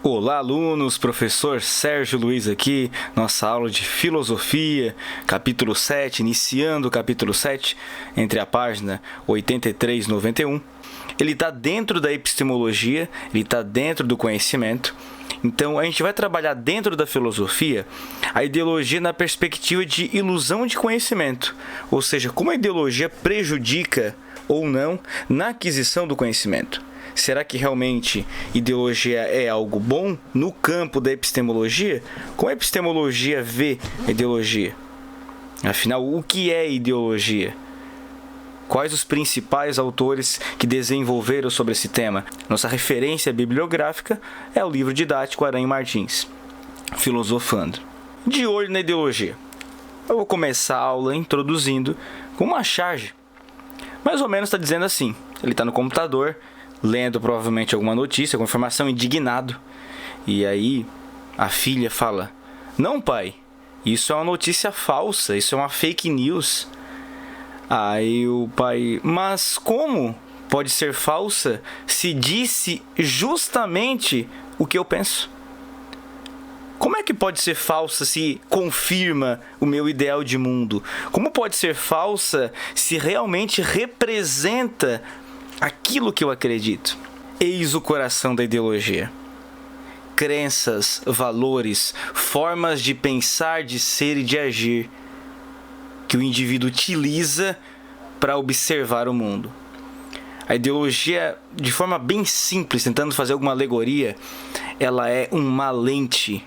Olá, alunos, professor Sérgio Luiz aqui, nossa aula de filosofia, capítulo 7, iniciando o capítulo 7, entre a página 83 e 91. Ele está dentro da epistemologia, ele está dentro do conhecimento. Então, a gente vai trabalhar dentro da filosofia a ideologia na perspectiva de ilusão de conhecimento, ou seja, como a ideologia prejudica ou não na aquisição do conhecimento. Será que realmente ideologia é algo bom no campo da epistemologia? Como a epistemologia vê a ideologia? Afinal, o que é ideologia? Quais os principais autores que desenvolveram sobre esse tema? Nossa referência bibliográfica é o livro didático Aranha Martins, Filosofando. De olho na ideologia. Eu vou começar a aula introduzindo com uma charge. Mais ou menos está dizendo assim, ele está no computador, lendo provavelmente alguma notícia, alguma informação, indignado. E aí a filha fala: "Não, pai, isso é uma notícia falsa, isso é uma fake news." Aí o pai: "Mas como pode ser falsa se disse justamente o que eu penso? Como é que pode ser falsa se confirma o meu ideal de mundo? Como pode ser falsa se realmente representa aquilo que eu acredito?" Eis o coração da ideologia. Crenças, valores, formas de pensar, de ser e de agir que o indivíduo utiliza para observar o mundo. A ideologia, de forma bem simples, tentando fazer alguma alegoria, ela é uma lente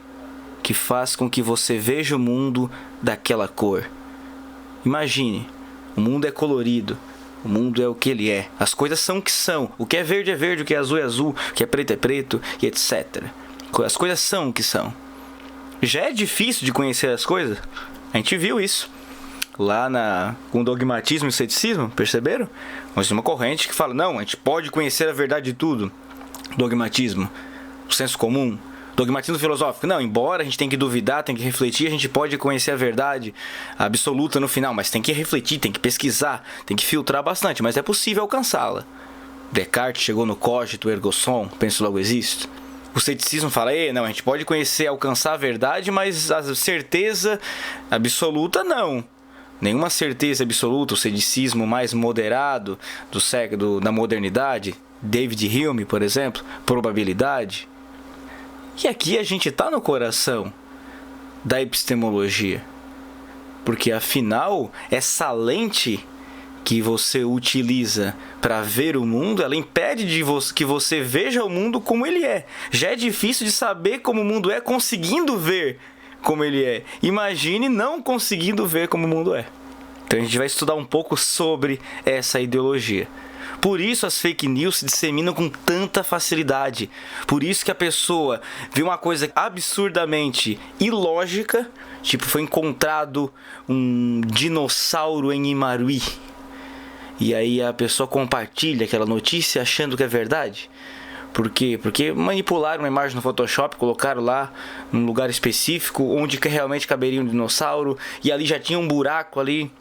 que faz com que você veja o mundo daquela cor. Imagine, o mundo é colorido. O mundo é o que ele é. As coisas são o que são. O que é verde, o que é azul, o que é preto, e etc. As coisas são o que são. Já é difícil de conhecer as coisas. A gente viu isso lá com o dogmatismo e o ceticismo, perceberam? Mas uma corrente que fala: não, a gente pode conhecer a verdade de tudo. Dogmatismo, o senso comum. Dogmatismo filosófico, não, embora a gente tenha que duvidar, tem que refletir, a gente pode conhecer a verdade absoluta no final, mas tem que refletir, tem que pesquisar, tem que filtrar bastante, mas é possível alcançá-la. Descartes chegou no cogito ergo sum, penso logo existo. O ceticismo fala: não, a gente pode conhecer, alcançar a verdade, mas a certeza absoluta não. Nenhuma certeza absoluta. O ceticismo mais moderado do século da modernidade, David Hume, por exemplo, probabilidade. E aqui a gente está no coração da epistemologia, porque afinal essa lente que você utiliza para ver o mundo, ela impede que você veja o mundo como ele é. Já é difícil de saber como o mundo é conseguindo ver como ele é. Imagine não conseguindo ver como o mundo é. Então a gente vai estudar um pouco sobre essa ideologia. Por isso as fake news se disseminam com tanta facilidade. Por isso que a pessoa vê uma coisa absurdamente ilógica, tipo, foi encontrado um dinossauro em Imaruí. E aí a pessoa compartilha aquela notícia achando que é verdade. Por quê? Porque manipularam uma imagem no Photoshop, colocaram lá num lugar específico onde realmente caberia um dinossauro, e ali já tinha um buraco ali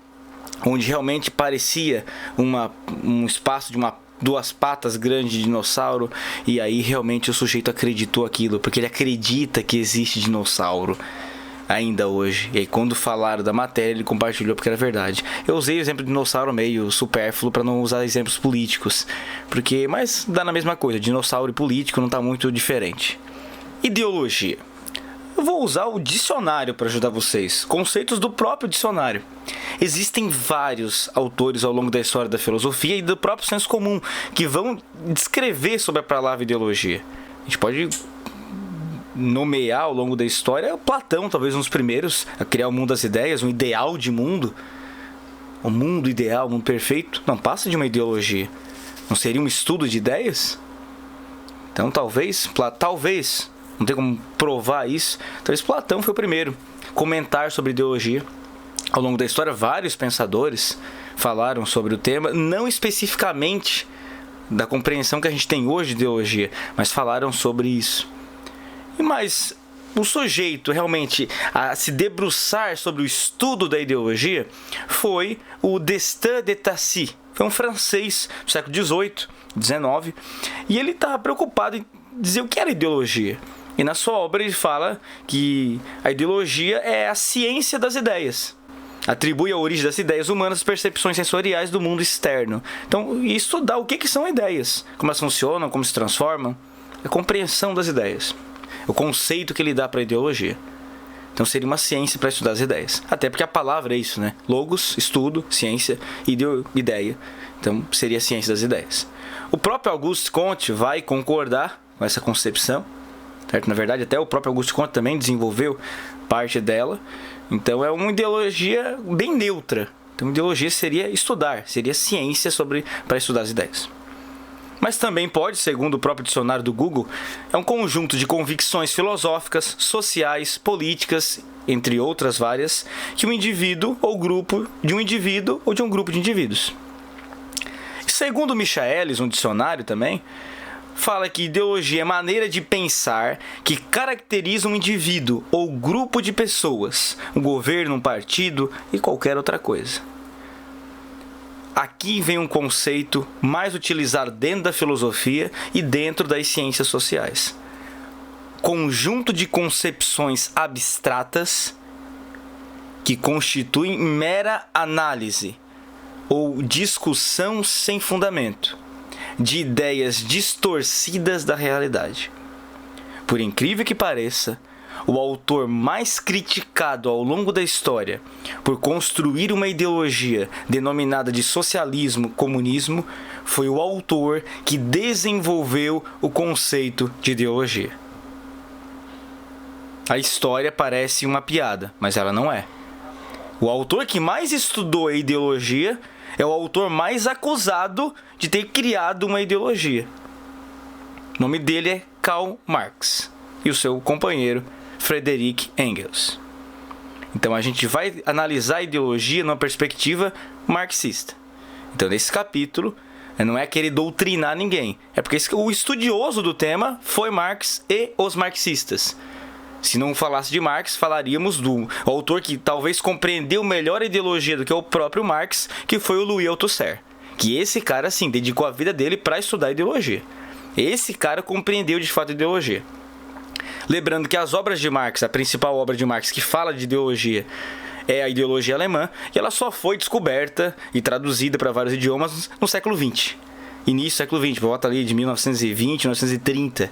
onde realmente parecia um espaço de duas patas grande de dinossauro, e aí realmente o sujeito acreditou aquilo, porque ele acredita que existe dinossauro ainda hoje. E aí quando falaram da matéria, ele compartilhou porque era verdade. Eu usei o exemplo de dinossauro meio supérfluo para não usar exemplos políticos, mas dá na mesma coisa, dinossauro e político não está muito diferente. Ideologia. Eu vou usar o dicionário para ajudar vocês, conceitos do próprio dicionário. Existem vários autores ao longo da história da filosofia e do próprio senso comum que vão descrever sobre a palavra ideologia. A gente pode nomear ao longo da história Platão, talvez um dos primeiros a criar o mundo das ideias, um ideal de mundo. O mundo ideal, o mundo perfeito, não passa de uma ideologia. Não seria um estudo de ideias? Então talvez, não tem como provar isso, talvez Platão foi o primeiro a comentar sobre ideologia. Ao longo da história, vários pensadores falaram sobre o tema, não especificamente da compreensão que a gente tem hoje de ideologia, mas falaram sobre isso. Mas o sujeito realmente a se debruçar sobre o estudo da ideologia foi o Destin de Tassy. Foi um francês do século XVIII, XIX, e ele estava preocupado em dizer o que era ideologia. E na sua obra ele fala que a ideologia é a ciência das ideias. Atribui a origem das ideias humanas às percepções sensoriais do mundo externo. Então, estudar o que são ideias, como elas funcionam, como se transformam, a compreensão das ideias, o conceito que ele dá para a ideologia. Então, seria uma ciência para estudar as ideias. Até porque a palavra é isso, né? Logos, estudo, ciência, ideia. Então, seria a ciência das ideias. O próprio Auguste Comte vai concordar com essa concepção, certo? Na verdade, até o próprio Auguste Comte também desenvolveu parte dela. Então, é uma ideologia bem neutra. Então, ideologia seria estudar, seria ciência para estudar as ideias. Mas também pode, segundo o próprio dicionário do Google, é um conjunto de convicções filosóficas, sociais, políticas, entre outras várias, que um indivíduo ou grupo de um indivíduo ou de um grupo de indivíduos. Segundo Michaelis, um dicionário também, fala que ideologia é maneira de pensar que caracteriza um indivíduo ou grupo de pessoas, um governo, um partido e qualquer outra coisa. Aqui vem um conceito mais utilizado dentro da filosofia e dentro das ciências sociais. Conjunto de concepções abstratas que constituem mera análise ou discussão sem fundamento de ideias distorcidas da realidade. Por incrível que pareça, o autor mais criticado ao longo da história por construir uma ideologia denominada de socialismo, comunismo, foi o autor que desenvolveu o conceito de ideologia. A história parece uma piada, mas ela não é. O autor que mais estudou a ideologia é o autor mais acusado de ter criado uma ideologia. O nome dele é Karl Marx e o seu companheiro Friedrich Engels. Então a gente vai analisar a ideologia numa perspectiva marxista. Então nesse capítulo não é querer doutrinar ninguém, é porque o estudioso do tema foi Marx e os marxistas. Se não falasse de Marx, falaríamos do autor que talvez compreendeu melhor a ideologia do que o próprio Marx, que foi o Louis Althusser. Que esse cara, sim, dedicou a vida dele para estudar ideologia. Esse cara compreendeu de fato a ideologia. Lembrando que as obras de Marx, a principal obra de Marx que fala de ideologia é a ideologia alemã, e ela só foi descoberta e traduzida para vários idiomas no século XX. Início do século XX, por volta ali de 1920, 1930.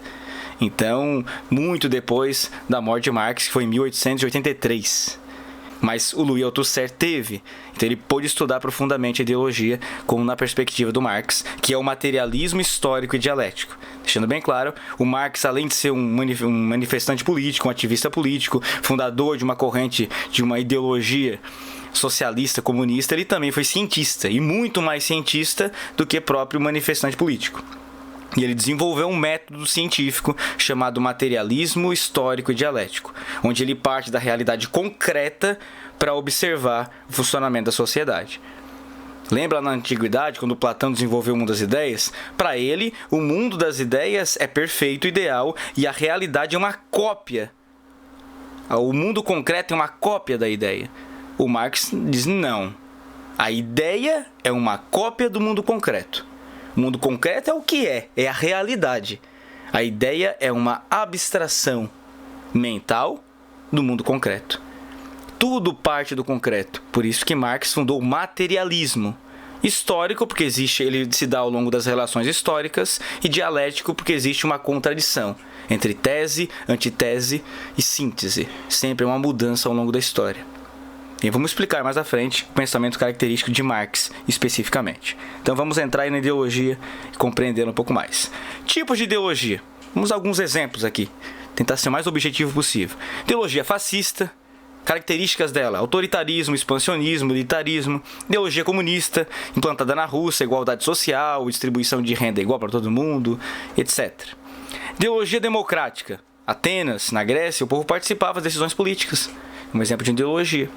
Então, muito depois da morte de Marx, que foi em 1883. Mas o Louis Althusser teve. Então ele pôde estudar profundamente a ideologia, como na perspectiva do Marx, que é o materialismo histórico e dialético. Deixando bem claro, o Marx, além de ser um manifestante político, um ativista político, fundador de uma corrente, de uma ideologia socialista, comunista, ele também foi cientista, e muito mais cientista do que próprio manifestante político. E ele desenvolveu um método científico chamado materialismo histórico e dialético, onde ele parte da realidade concreta para observar o funcionamento da sociedade. Lembra na antiguidade, quando Platão desenvolveu o mundo das ideias? Para ele, o mundo das ideias é perfeito, ideal, e a realidade é uma cópia. O mundo concreto é uma cópia da ideia. O Marx diz não. A ideia é uma cópia do mundo concreto. O mundo concreto é o que é a realidade. A ideia é uma abstração mental do mundo concreto. Tudo parte do concreto. Por isso que Marx fundou o materialismo. Histórico, porque ele se dá ao longo das relações históricas, e dialético, porque existe uma contradição entre tese, antitese e síntese. Sempre é uma mudança ao longo da história. E vamos explicar mais à frente o pensamento característico de Marx, especificamente. Então vamos entrar aí na ideologia e compreender um pouco mais. Tipos de ideologia. Vamos a alguns exemplos aqui. Tentar ser o mais objetivo possível. Ideologia fascista. Características dela: autoritarismo, expansionismo, militarismo. Ideologia comunista, implantada na Rússia, igualdade social, distribuição de renda igual para todo mundo, etc. Ideologia democrática. Atenas, na Grécia, o povo participava das decisões políticas. Um exemplo de ideologia.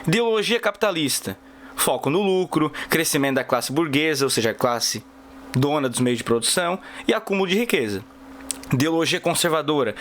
Ideologia capitalista. Foco no lucro, crescimento da classe burguesa, ou seja, a classe dona dos meios de produção, e acúmulo de riqueza. Ideologia conservadora.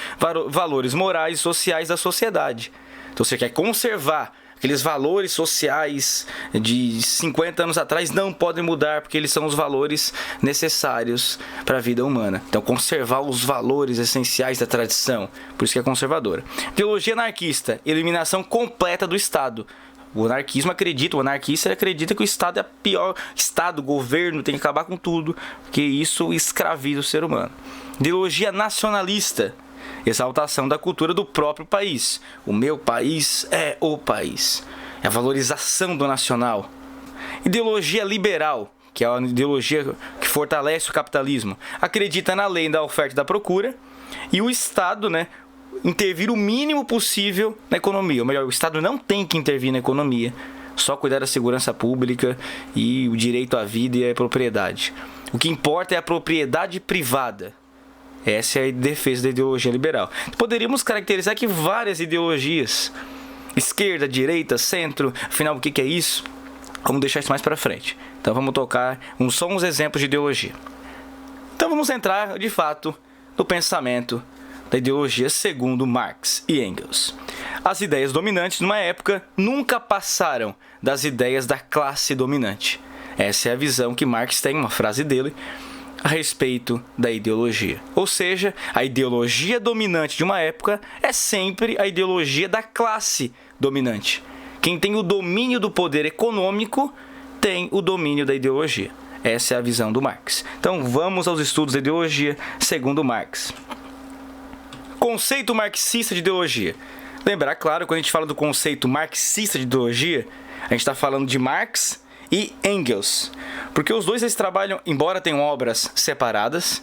Valores morais e sociais da sociedade. Então você quer conservar Aqueles valores sociais de 50 anos atrás não podem mudar, porque eles são os valores necessários para a vida humana. Então, conservar os valores essenciais da tradição, por isso que é conservadora. Ideologia anarquista, eliminação completa do Estado. O anarquista acredita que o Estado é o pior Estado, o governo tem que acabar com tudo, porque isso escraviza o ser humano. Ideologia nacionalista, exaltação da cultura do próprio país. O meu país é o país. É a valorização do nacional. Ideologia liberal, que é a ideologia que fortalece o capitalismo. Acredita na lei da oferta e da procura e o Estado, intervir o mínimo possível na economia. Ou melhor, o Estado não tem que intervir na economia, só cuidar da segurança pública e o direito à vida e à propriedade. O que importa é a propriedade privada. Essa é a defesa da ideologia liberal. Poderíamos caracterizar aqui várias ideologias. Esquerda, direita, centro. Afinal, o que é isso? Vamos deixar isso mais para frente. Então vamos tocar só uns exemplos de ideologia. Então vamos entrar, de fato, no pensamento da ideologia segundo Marx e Engels. As ideias dominantes numa época nunca passaram das ideias da classe dominante. Essa é a visão que Marx tem, uma frase dele, a respeito da ideologia. Ou seja, a ideologia dominante de uma época é sempre a ideologia da classe dominante. Quem tem o domínio do poder econômico tem o domínio da ideologia. Essa é a visão do Marx. Então vamos aos estudos da ideologia segundo Marx. Conceito marxista de ideologia. Lembrar, claro, quando a gente fala do conceito marxista de ideologia, a gente está falando de Marx e Engels. Porque os dois eles trabalham, embora tenham obras separadas,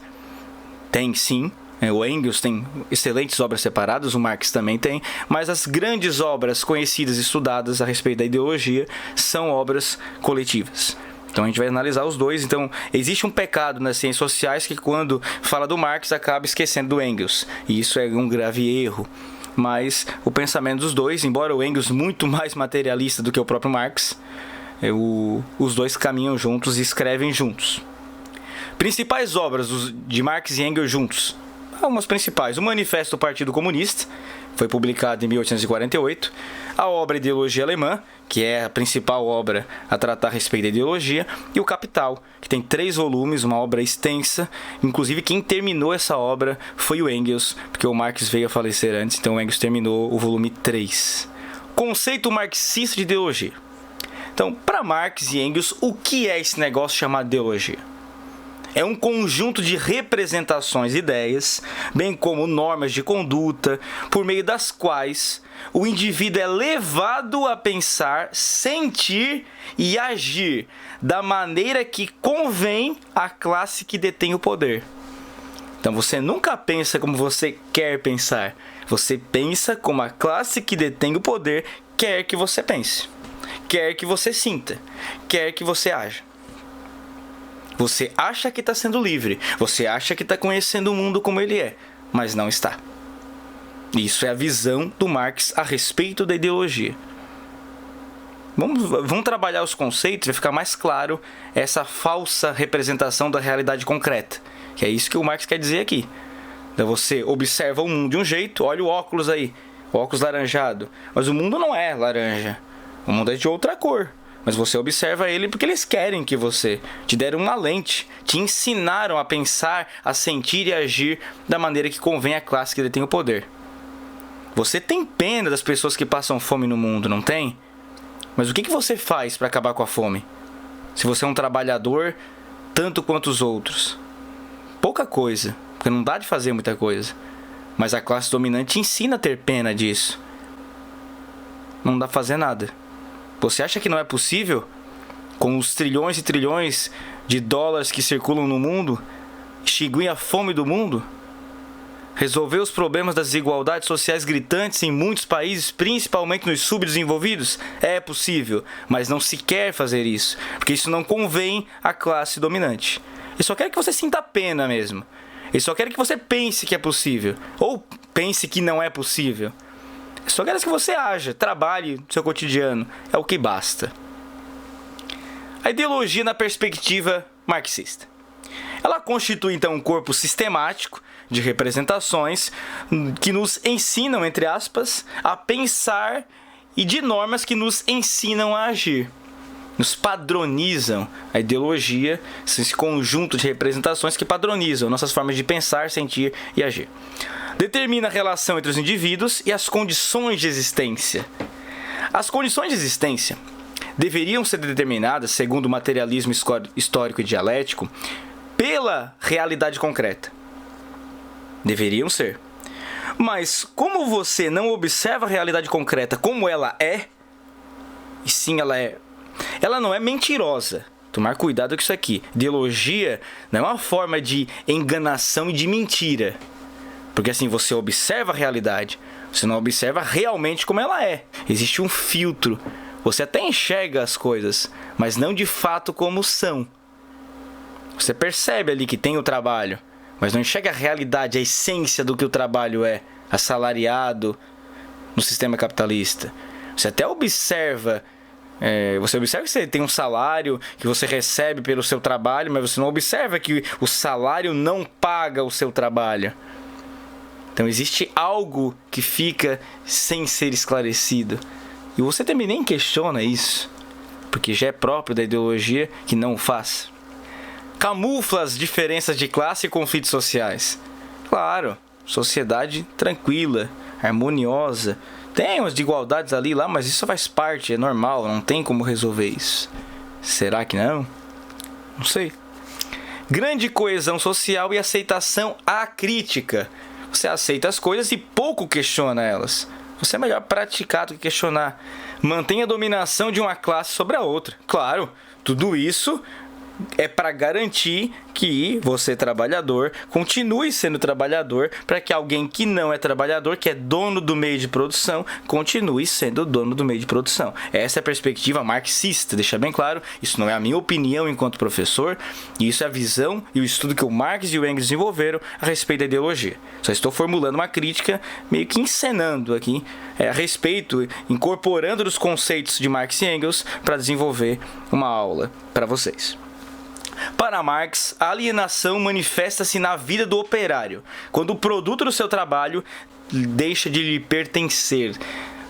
tem sim, o Engels tem excelentes obras separadas, o Marx também tem, mas as grandes obras conhecidas e estudadas a respeito da ideologia são obras coletivas. Então a gente vai analisar os dois. Então existe um pecado nas ciências sociais que quando fala do Marx acaba esquecendo do Engels. E isso é um grave erro. Mas o pensamento dos dois, embora o Engels muito mais materialista do que o próprio Marx, os dois caminham juntos e escrevem juntos. Principais obras de Marx e Engels juntos. Algumas principais. O Manifesto do Partido Comunista, foi publicado em 1848. A obra Ideologia Alemã, que é a principal obra a tratar a respeito da ideologia. E o Capital, que tem 3 volumes, uma obra extensa. Inclusive, quem terminou essa obra foi o Engels, porque o Marx veio a falecer antes, então o Engels terminou o volume 3. Conceito marxista de ideologia. Então, para Marx e Engels, o que é esse negócio chamado ideologia? É um conjunto de representações e ideias, bem como normas de conduta, por meio das quais o indivíduo é levado a pensar, sentir e agir da maneira que convém à classe que detém o poder. Então você nunca pensa como você quer pensar, você pensa como a classe que detém o poder quer que você pense, quer que você sinta, quer que você haja. Você acha que está sendo livre, você acha que está conhecendo o mundo como ele é, mas não está. Isso é a visão do Marx a respeito da ideologia. Vamos trabalhar os conceitos, vai ficar mais claro essa falsa representação da realidade concreta. Que é isso que o Marx quer dizer aqui. Então você observa o mundo de um jeito, olha o óculos aí, o óculos laranjado. Mas o mundo não é laranja, o mundo é de outra cor. Mas você observa ele porque eles querem que você te deram uma lente, te ensinaram a pensar, a sentir e agir da maneira que convém à classe que detém o poder. Você tem pena das pessoas que passam fome no mundo, não tem? Mas o que você faz para acabar com a fome? Se você é um trabalhador, tanto quanto os outros. Pouca coisa, porque não dá de fazer muita coisa. Mas a classe dominante ensina a ter pena disso. Não dá pra fazer nada. Você acha que não é possível, com os trilhões e trilhões de dólares que circulam no mundo, extinguir a fome do mundo? Resolver os problemas das desigualdades sociais gritantes em muitos países, principalmente nos subdesenvolvidos? É possível, mas não se quer fazer isso, porque isso não convém à classe dominante. Eles só querem que você sinta pena mesmo. Eles só querem que você pense que é possível, ou pense que não é possível. Só quero que você haja, trabalhe no seu cotidiano. É o que basta. A ideologia na perspectiva marxista. Ela constitui, então, um corpo sistemático de representações que nos ensinam, entre aspas, a pensar e de normas que nos ensinam a agir. Nos padronizam. A ideologia, esse conjunto de representações que padronizam nossas formas de pensar, sentir e agir. Determina a relação entre os indivíduos e as condições de existência. As condições de existência deveriam ser determinadas, segundo o materialismo histórico e dialético, pela realidade concreta. Deveriam ser. Mas como você não observa a realidade concreta como ela é, e sim ela não é mentirosa. Tomar cuidado com isso aqui. Ideologia não é uma forma de enganação e de mentira. Porque assim, você observa a realidade, você não observa realmente como ela é. Existe um filtro. Você até enxerga as coisas, mas não de fato como são. Você percebe ali que tem o trabalho, mas não enxerga a realidade, a essência do que o trabalho é, assalariado no sistema capitalista. Você até observa, você observa que você tem um salário que você recebe pelo seu trabalho, mas você não observa que o salário não paga o seu trabalho. Então existe algo que fica sem ser esclarecido. E você também nem questiona isso, porque já é próprio da ideologia que não o faz. Camufla as diferenças de classe e conflitos sociais. Claro, sociedade tranquila, harmoniosa. Tem umas desigualdades ali lá, mas isso faz parte, é normal, não tem como resolver isso. Será que não? Não sei. Grande coesão social e aceitação acrítica. Você aceita as coisas e pouco questiona elas. Você é melhor praticar do que questionar. Mantém a dominação de uma classe sobre a outra. Claro, tudo isso é para garantir que você, trabalhador, continue sendo trabalhador, para que alguém que não é trabalhador, que é dono do meio de produção, continue sendo dono do meio de produção. Essa é a perspectiva marxista, deixa bem claro, isso não é a minha opinião enquanto professor, isso é a visão e o estudo que o Marx e o Engels desenvolveram a respeito da ideologia. Só estou formulando uma crítica, meio que encenando aqui, a respeito, incorporando os conceitos de Marx e Engels para desenvolver uma aula para vocês. Para Marx, a alienação manifesta-se na vida do operário, quando o produto do seu trabalho deixa de lhe pertencer.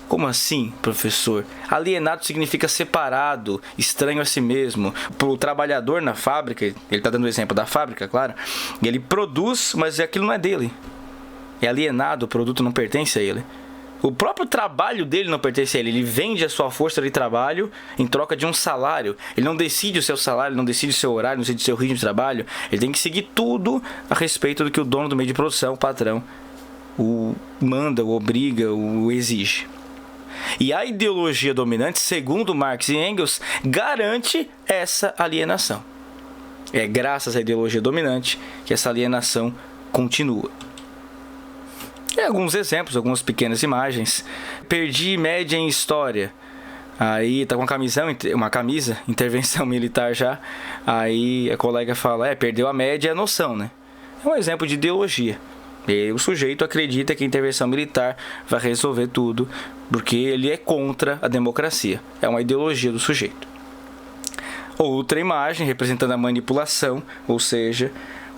Como assim, professor? Alienado significa separado, estranho a si mesmo. O trabalhador na fábrica, ele está dando o exemplo da fábrica, claro, ele produz, mas aquilo não é dele. É alienado, o produto não pertence a ele. O próprio trabalho dele não pertence a ele. Ele vende a sua força de trabalho em troca de um salário. Ele não decide o seu salário, não decide o seu horário, não decide o seu ritmo de trabalho. Ele tem que seguir tudo a respeito do que o dono do meio de produção, o patrão, o manda, o obriga, o exige. E a ideologia dominante, segundo Marx e Engels, garante essa alienação. É graças à ideologia dominante que essa alienação continua. E alguns exemplos, algumas pequenas imagens. Perdi média em história. Aí tá com uma camisa, intervenção militar já. Aí a colega fala, perdeu a média e a noção, né? É um exemplo de ideologia. E o sujeito acredita que a intervenção militar vai resolver tudo, porque ele é contra a democracia. É uma ideologia do sujeito. Outra imagem representando a manipulação, ou seja,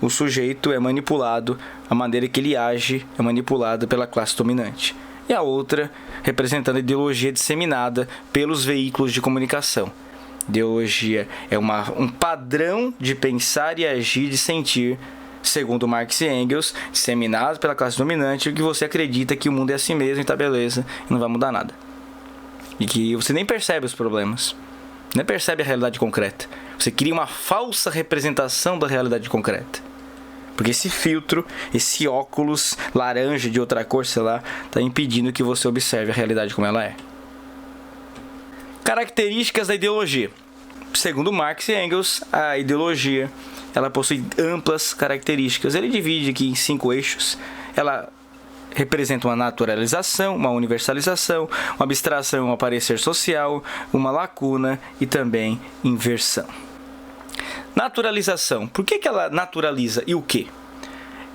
o sujeito é manipulado, a maneira que ele age é manipulada pela classe dominante. E a outra representando a ideologia disseminada pelos veículos de comunicação. Ideologia é um padrão de pensar e agir, de sentir, segundo Marx e Engels, disseminado pela classe dominante, que você acredita que o mundo é assim mesmo e tá beleza, e não vai mudar nada. E que você nem percebe os problemas, nem percebe a realidade concreta. Você cria uma falsa representação da realidade concreta. Porque esse filtro, esse óculos laranja de outra cor, sei lá, está impedindo que você observe a realidade como ela é. Características da ideologia. Segundo Marx e Engels, a ideologia ela possui amplas características. Ele divide aqui em 5 eixos. Ela representa uma naturalização, uma universalização, uma abstração, um aparecer social, uma lacuna e também inversão. Naturalização. Por que ela naturaliza e o quê?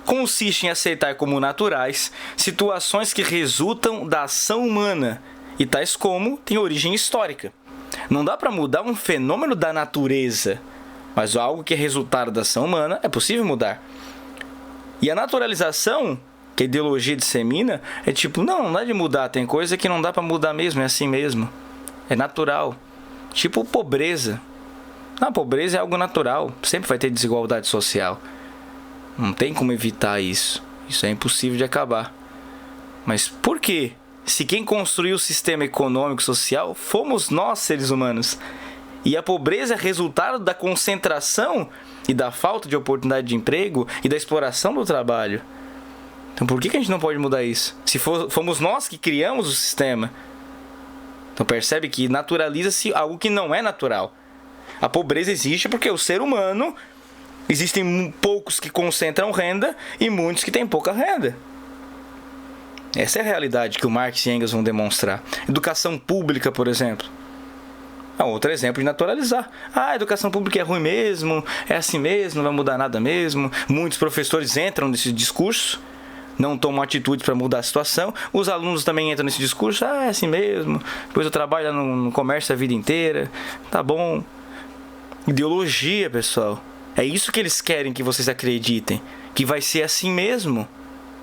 Consiste em aceitar como naturais situações que resultam da ação humana e tais como têm origem histórica. Não dá para mudar um fenômeno da natureza, mas algo que é resultado da ação humana é possível mudar. E a naturalização que a ideologia dissemina é tipo, não dá de mudar, tem coisa que não dá pra mudar mesmo, é assim mesmo. É natural. Tipo pobreza. A pobreza é algo natural, sempre vai ter desigualdade social. Não tem como evitar isso. Isso é impossível de acabar. Mas por quê? Se quem construiu o sistema econômico e social fomos nós, seres humanos, e a pobreza é resultado da concentração e da falta de oportunidade de emprego e da exploração do trabalho. Então por que a gente não pode mudar isso? Se fomos nós que criamos o sistema. Então percebe que naturaliza-se algo que não é natural. A pobreza existe porque o ser humano, existem poucos que concentram renda e muitos que têm pouca renda. Essa é a realidade que o Marx e Engels vão demonstrar. Educação pública, por exemplo. É outro exemplo de naturalizar. A educação pública é ruim mesmo, é assim mesmo, não vai mudar nada mesmo. Muitos professores entram nesse discurso, não tomam atitudes para mudar a situação. Os alunos também entram nesse discurso, é assim mesmo, depois eu trabalho no comércio a vida inteira, tá bom. Ideologia, pessoal. É isso que eles querem que vocês acreditem, que vai ser assim mesmo.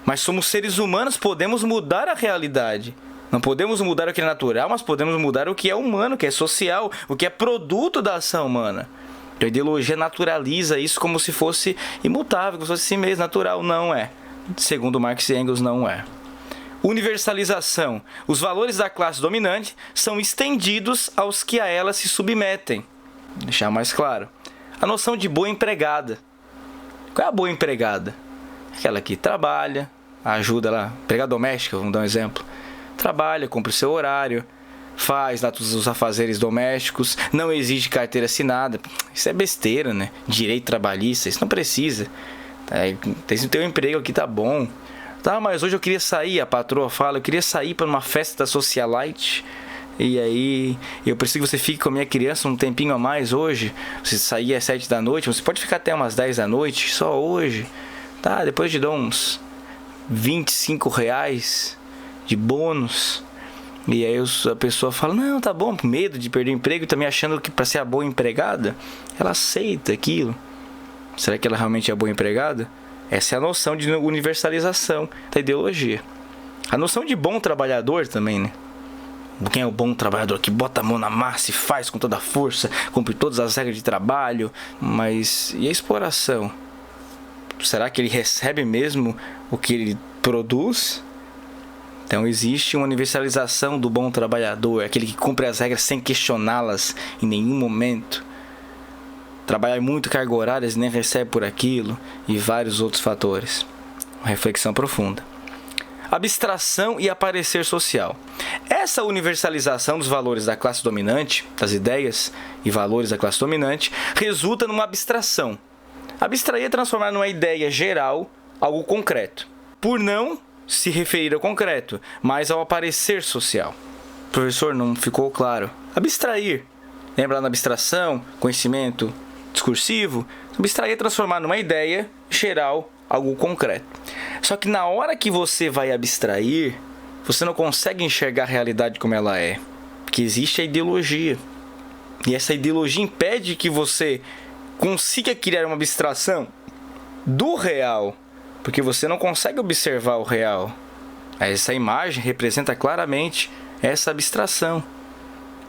Mas somos seres humanos, podemos mudar a realidade. Não podemos mudar o que é natural, mas podemos mudar o que é humano, o que é social, o que é produto da ação humana. Então a ideologia naturaliza isso como se fosse imutável, como se fosse assim mesmo, natural. Não é. Segundo Marx e Engels, não é. Universalização. Os valores da classe dominante são estendidos aos que a ela se submetem. Vou deixar mais claro. A noção de boa empregada. Qual é a boa empregada? Aquela que trabalha, ajuda lá, empregada doméstica, vamos dar um exemplo. Trabalha, cumpre o seu horário, faz lá todos os afazeres domésticos, não exige carteira assinada. Isso é besteira, né? Direito trabalhista, isso não precisa. Tem o teu emprego aqui, tá bom. Tá, mas hoje eu queria sair, a patroa fala, eu queria sair para uma festa da socialite. E aí, eu preciso que você fique com a minha criança um tempinho a mais hoje. Você sair às 7 da noite, você pode ficar até umas 10 da noite, só hoje. Tá, depois eu te dou uns R$25 de bônus. E aí a pessoa fala, não, tá bom, com medo de perder o emprego e também achando que para ser a boa empregada, ela aceita aquilo. Será que ela realmente é a boa empregada? Essa é a noção de universalização da ideologia. A noção de bom trabalhador também, né? Quem é o bom trabalhador que bota a mão na massa e faz com toda a força, cumpre todas as regras de trabalho, mas e a exploração? Será que ele recebe mesmo o que ele produz? Então existe uma universalização do bom trabalhador, aquele que cumpre as regras sem questioná-las em nenhum momento. Trabalha muito carga horária e nem recebe por aquilo, e vários outros fatores. Uma reflexão profunda. Abstração e aparecer social. Essa universalização dos valores da classe dominante, das ideias e valores da classe dominante, resulta numa abstração. Abstrair é transformar numa ideia geral algo concreto, por não se referir ao concreto, mas ao aparecer social. Professor, não ficou claro. Abstrair. Lembra na abstração, conhecimento discursivo? Abstrair é transformar numa ideia geral algo concreto. Só que na hora que você vai abstrair, você não consegue enxergar a realidade como ela é. Porque existe a ideologia. E essa ideologia impede que você consiga criar uma abstração do real. Porque você não consegue observar o real. Essa imagem representa claramente essa abstração.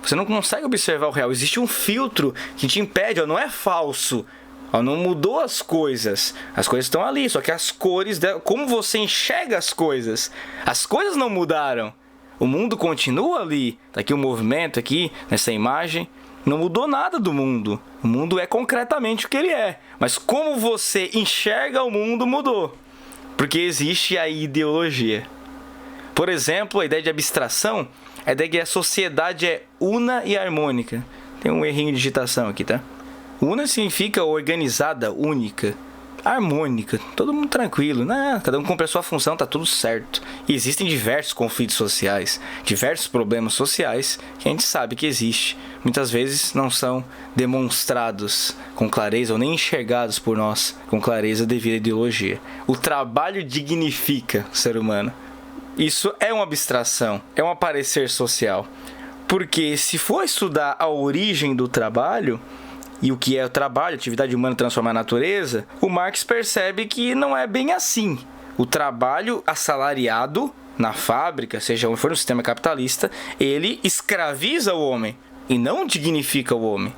Você não consegue observar o real. Existe um filtro que te impede, não é falso. Não mudou as coisas. As coisas estão ali, só que as cores, como você enxerga as coisas não mudaram. O mundo continua ali. Tá aqui o movimento aqui, nessa imagem. Não mudou nada do mundo. O mundo é concretamente o que ele é. Mas como você enxerga o mundo mudou. Porque existe a ideologia. Por exemplo, a ideia de abstração, a ideia que a sociedade é una e harmônica. Tem um errinho de digitação aqui, tá? Una significa organizada, única, harmônica, todo mundo tranquilo, né? Cada um cumpre a sua função, tá tudo certo. E existem diversos conflitos sociais, diversos problemas sociais que a gente sabe que existe. Muitas vezes não são demonstrados com clareza ou nem enxergados por nós com clareza devido à ideologia. O trabalho dignifica o ser humano. Isso é uma abstração, é um aparecer social. Porque se for estudar a origem do trabalho e o que é o trabalho, atividade humana transformar a natureza, o Marx percebe que não é bem assim. o trabalho assalariado na fábrica, seja onde for no sistema capitalista, ele escraviza o homem e não dignifica o homem.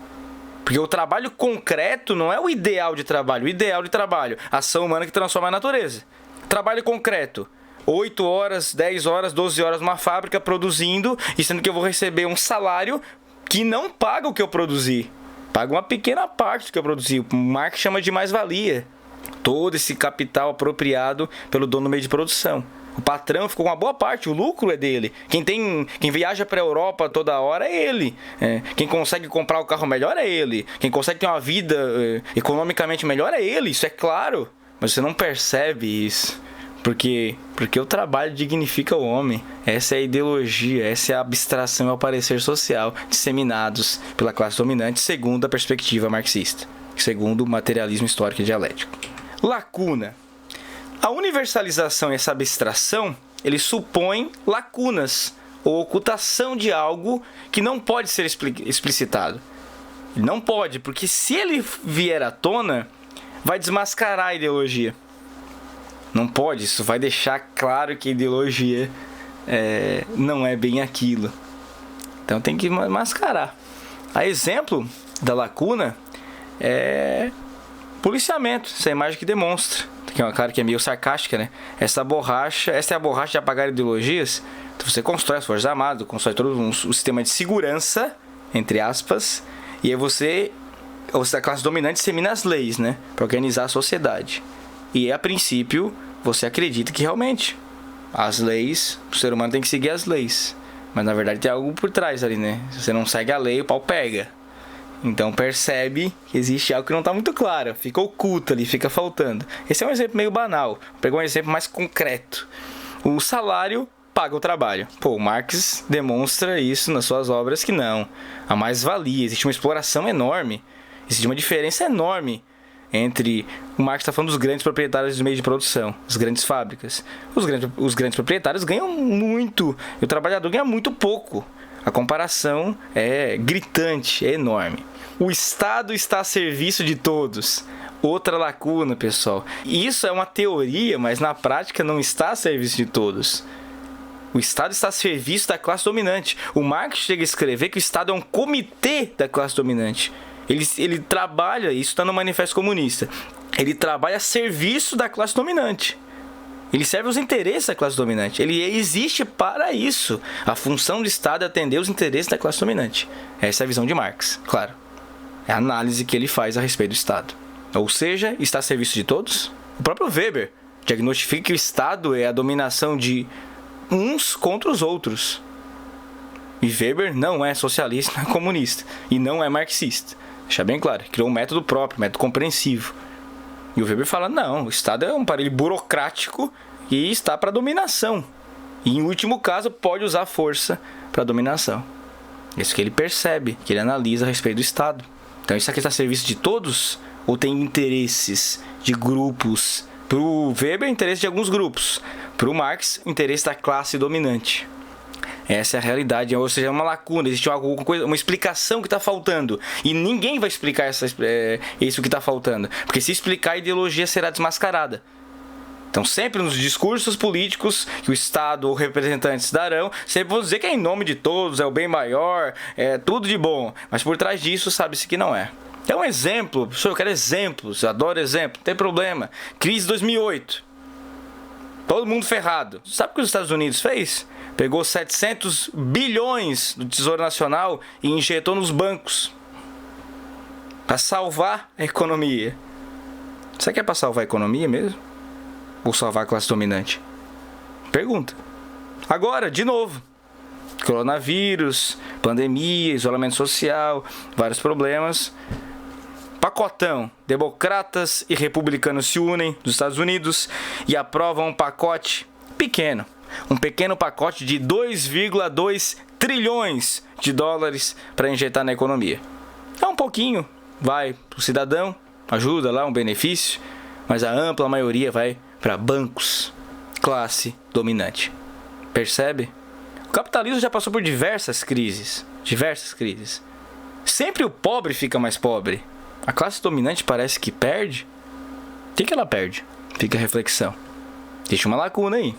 Porque o trabalho concreto não é o ideal de trabalho. O ideal de trabalho, ação humana que transforma a natureza. Trabalho concreto, 8 horas, 10 horas, 12 horas numa fábrica produzindo, e sendo que eu vou receber um salário que não paga o que eu produzi. Paga uma pequena parte do que eu produzi. O Marx chama de mais-valia. Todo esse capital apropriado pelo dono do meio de produção. O patrão ficou com uma boa parte, o lucro é dele. Quem viaja para a Europa toda hora é ele. Quem consegue comprar o carro melhor é ele. Quem consegue ter uma vida economicamente melhor é ele, isso é claro. Mas você não percebe isso. Porque o trabalho dignifica o homem. Essa é a ideologia, essa é a abstração e o parecer social disseminados pela classe dominante segundo a perspectiva marxista, segundo o materialismo histórico e dialético. Lacuna. A universalização e essa abstração, ele supõe lacunas, ou ocultação de algo que não pode ser explicitado. Não pode, porque se ele vier à tona, vai desmascarar a ideologia. Não pode, isso vai deixar claro que a ideologia não é bem aquilo. Então tem que mascarar. A exemplo da lacuna é policiamento, essa imagem que demonstra. Que é uma cara que é meio sarcástica, né? Essa é a borracha de apagar ideologias. Então você constrói as Forças Armadas, constrói todo um sistema de segurança, entre aspas, e aí a classe dominante dissemina as leis, né? Para organizar a sociedade. E a princípio, você acredita que realmente as leis, o ser humano tem que seguir as leis. Mas na verdade tem algo por trás ali, né? Se você não segue a lei, o pau pega. Então percebe que existe algo que não está muito claro, fica oculto ali, fica faltando. Esse é um exemplo meio banal, vou pegar um exemplo mais concreto. O salário paga o trabalho. O Marx demonstra isso nas suas obras que não. A mais-valia, existe uma exploração enorme, existe uma diferença enorme entre... O Marx está falando dos grandes proprietários dos meios de produção, as grandes fábricas. Os grandes proprietários ganham muito e o trabalhador ganha muito pouco. A comparação é gritante, é enorme. O Estado está a serviço de todos. Outra lacuna, pessoal. Isso é uma teoria, mas na prática não está a serviço de todos. O Estado está a serviço da classe dominante. O Marx chega a escrever que o Estado é um comitê da classe dominante. Ele trabalha, isso está no Manifesto Comunista, ele trabalha a serviço da classe dominante. Ele serve os interesses da classe dominante. Ele existe para isso. A função do Estado é atender os interesses da classe dominante. Essa é a visão de Marx, claro. É a análise que ele faz a respeito do Estado. Ou seja, está a serviço de todos. O próprio Weber diagnostica que o Estado é a dominação de uns contra os outros. E Weber não é socialista, não é comunista. E não é marxista. Deixa bem claro. Criou um método próprio, método compreensivo. E o Weber fala, não, o Estado é um aparelho burocrático e está para dominação. E em último caso pode usar força para dominação. Isso que ele percebe, que ele analisa a respeito do Estado. Então isso aqui está a serviço de todos? Ou tem interesses de grupos? Para o Weber, interesse de alguns grupos. Para o Marx, o interesse da classe dominante. Essa é a realidade, ou seja, é uma lacuna, existe alguma coisa, uma explicação que está faltando. E ninguém vai explicar isso que está faltando. Porque se explicar, a ideologia será desmascarada. Então sempre nos discursos políticos que o Estado ou representantes darão, sempre vão dizer que é em nome de todos, é o bem maior, é tudo de bom. Mas por trás disso sabe-se que não é. É um exemplo, pessoal, eu quero exemplos, eu adoro exemplo, não tem problema. Crise 2008. Todo mundo ferrado. Sabe o que os Estados Unidos fez? Pegou 700 bilhões do Tesouro Nacional e injetou nos bancos para salvar a economia. Será que é para salvar a economia mesmo? Ou salvar a classe dominante? Pergunta. Agora, de novo. Coronavírus, pandemia, isolamento social, vários problemas. Pacotão. Democratas e republicanos se unem nos Estados Unidos e aprovam um pacote pequeno. Um pequeno pacote de 2,2 trilhões de dólares para injetar na economia. É um pouquinho, vai para o cidadão, ajuda lá, um benefício, mas a ampla maioria vai para bancos, classe dominante. Percebe? O capitalismo já passou por diversas crises. Sempre o pobre fica mais pobre. A classe dominante parece que perde. O que ela perde? Fica a reflexão. Existe uma lacuna aí.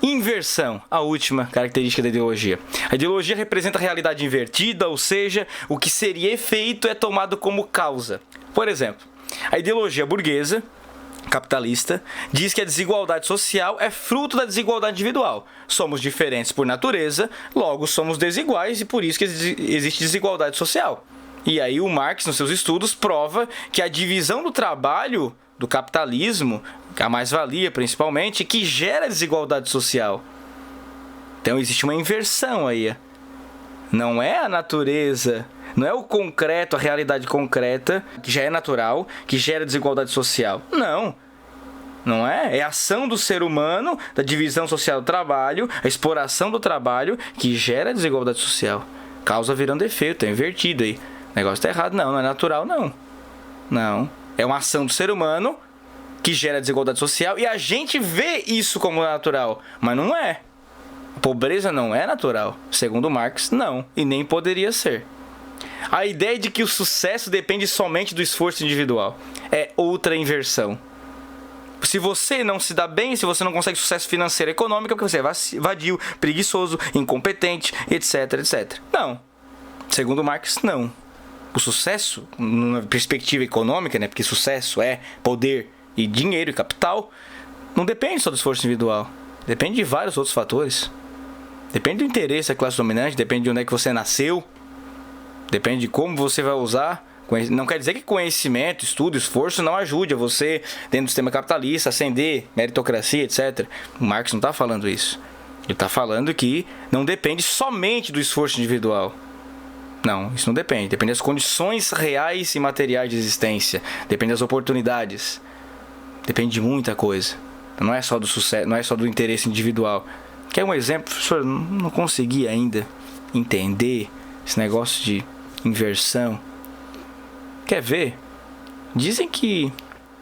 Inversão, a última característica da ideologia. A ideologia representa a realidade invertida, ou seja, o que seria efeito é tomado como causa. Por exemplo, a ideologia burguesa, capitalista, diz que a desigualdade social é fruto da desigualdade individual. Somos diferentes por natureza, logo somos desiguais e por isso que existe desigualdade social. E aí o Marx, nos seus estudos, prova que a divisão do trabalho do capitalismo, a mais-valia principalmente, que gera desigualdade social. Então existe uma inversão aí. Não é a natureza, não é o concreto, a realidade concreta, que já é natural, que gera desigualdade social. Não é. É a ação do ser humano, da divisão social do trabalho, a exploração do trabalho, que gera desigualdade social. Causa virando efeito, é invertido aí. O negócio está errado. Não é natural, não. É uma ação do ser humano que gera desigualdade social e a gente vê isso como natural, mas não é. A pobreza não é natural. Segundo Marx, não. E nem poderia ser. A ideia de que o sucesso depende somente do esforço individual é outra inversão. Se você não se dá bem, se você não consegue sucesso financeiro e econômico, é porque você é vadio, preguiçoso, incompetente, etc, etc. Não. Segundo Marx, não. O sucesso, na perspectiva econômica, né, porque sucesso é poder e dinheiro e capital, não depende só do esforço individual. Depende de vários outros fatores. Depende do interesse da classe dominante, depende de onde é que você nasceu, depende de como você vai usar. Não quer dizer que conhecimento, estudo, esforço não ajude a você, dentro do sistema capitalista, ascender, meritocracia, etc. O Marx não está falando isso. Ele está falando que não depende somente do esforço individual. Não, isso não depende. Depende das condições reais e materiais de existência. Depende das oportunidades. Depende de muita coisa. Não é só do sucesso, não é só do interesse individual. Quer um exemplo? Professor, não consegui ainda entender esse negócio de inversão. Quer ver? Dizem que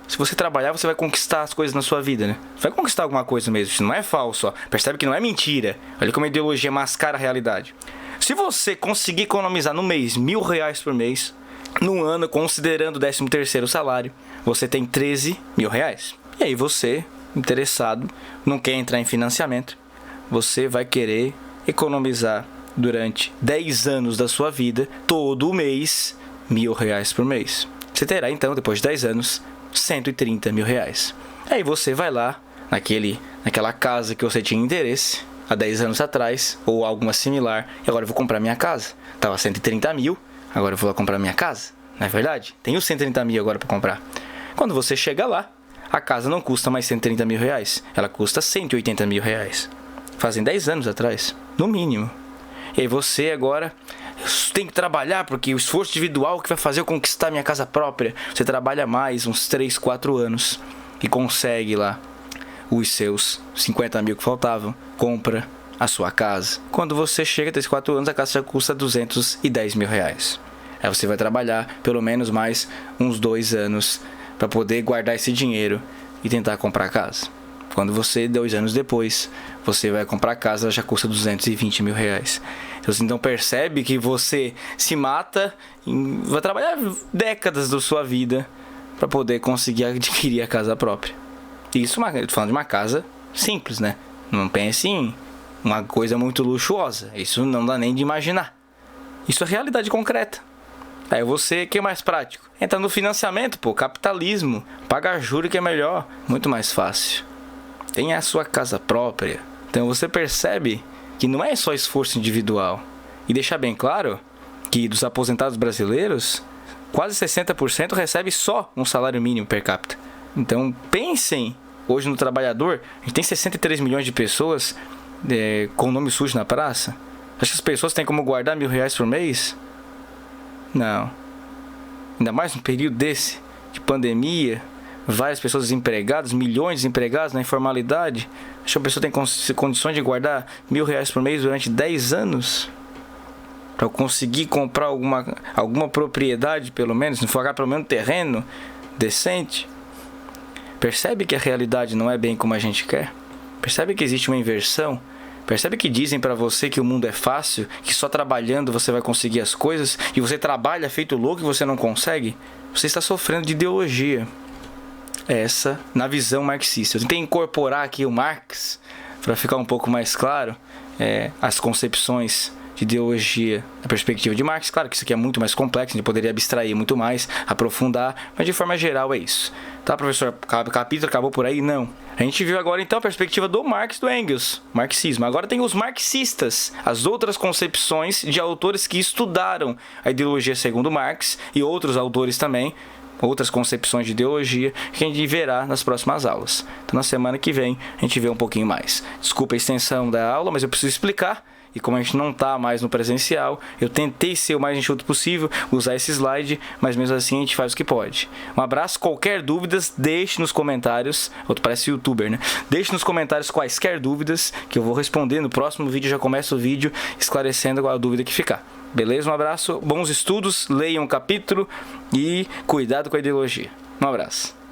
se você trabalhar, você vai conquistar as coisas na sua vida, né? Vai conquistar alguma coisa mesmo. Isso não é falso, ó. Percebe que não é mentira. Olha como a ideologia mascara a realidade. Se você conseguir economizar no mês R$1.000 por mês, no ano, considerando o 13º salário, você tem R$13.000. E aí você, interessado, não quer entrar em financiamento, você vai querer economizar durante 10 anos da sua vida, todo mês, R$1.000 por mês. Você terá então, depois de 10 anos, R$130.000. Aí você vai lá, naquela casa que você tinha interesse, há 10 anos atrás, ou alguma similar, e agora eu vou comprar minha casa. Estava 130 mil, agora eu vou lá comprar minha casa. Não é verdade? Tenho 130 mil agora para comprar. Quando você chega lá, a casa não custa mais R$130.000, ela custa R$180.000. Fazem 10 anos atrás, no mínimo. E aí você agora tem que trabalhar, porque o esforço individual que vai fazer eu conquistar minha casa própria. Você trabalha mais uns 3, 4 anos e consegue lá os seus 50 mil que faltavam, compra a sua casa. Quando você chega a 3, 4 anos, a casa já custa R$210.000. Aí você vai trabalhar pelo menos mais uns 2 anos para poder guardar esse dinheiro e tentar comprar a casa. Quando você, 2 anos depois, você vai comprar a casa, ela já custa R$220.000. Então percebe que você se mata, vai trabalhar décadas da sua vida para poder conseguir adquirir a casa própria. Isso, eu tô falando de uma casa simples, né? Não pense em uma coisa muito luxuosa. Isso não dá nem de imaginar. Isso é realidade concreta. Aí você, que é mais prático? Entra no financiamento, capitalismo. Paga juros que é melhor, muito mais fácil. Tem a sua casa própria. Então você percebe que não é só esforço individual. E deixar bem claro que dos aposentados brasileiros, quase 60% recebe só um salário mínimo per capita. Então pensem hoje no trabalhador. A gente tem 63 milhões de pessoas com o nome sujo na praça. Acho que as pessoas têm como guardar R$1.000 por mês? Não. Ainda mais num período desse de pandemia, várias pessoas desempregadas, milhões de desempregados na informalidade. Acho que a pessoa tem condições de guardar R$1.000 por mês durante 10 anos para conseguir comprar alguma propriedade, pelo menos, não pagar pelo menos um terreno decente. Percebe que a realidade não é bem como a gente quer? Percebe que existe uma inversão? Percebe que dizem pra você que o mundo é fácil, que só trabalhando você vai conseguir as coisas, e você trabalha feito louco e você não consegue? Você está sofrendo de ideologia. essa na visão marxista. Eu tentei incorporar aqui o Marx para ficar um pouco mais claro as concepções de ideologia na perspectiva de Marx. Claro que isso aqui é muito mais complexo, a gente poderia abstrair muito mais, aprofundar, mas de forma geral é isso. Tá, professor? O capítulo acabou por aí? Não. A gente viu agora então a perspectiva do Marx e do Engels, marxismo. Agora tem os marxistas, as outras concepções de autores que estudaram a ideologia segundo Marx e outros autores também, outras concepções de ideologia que a gente verá nas próximas aulas. Então na semana que vem a gente vê um pouquinho mais. Desculpa a extensão da aula, mas eu preciso explicar. E como a gente não está mais no presencial, eu tentei ser o mais enxuto possível, usar esse slide, mas mesmo assim a gente faz o que pode. Um abraço, qualquer dúvidas, deixe nos comentários. Outro parece youtuber, né? Deixe nos comentários quaisquer dúvidas, que eu vou responder. No próximo vídeo já começa o vídeo esclarecendo qual a dúvida que ficar. Beleza? Um abraço, bons estudos, leiam o capítulo e cuidado com a ideologia. Um abraço.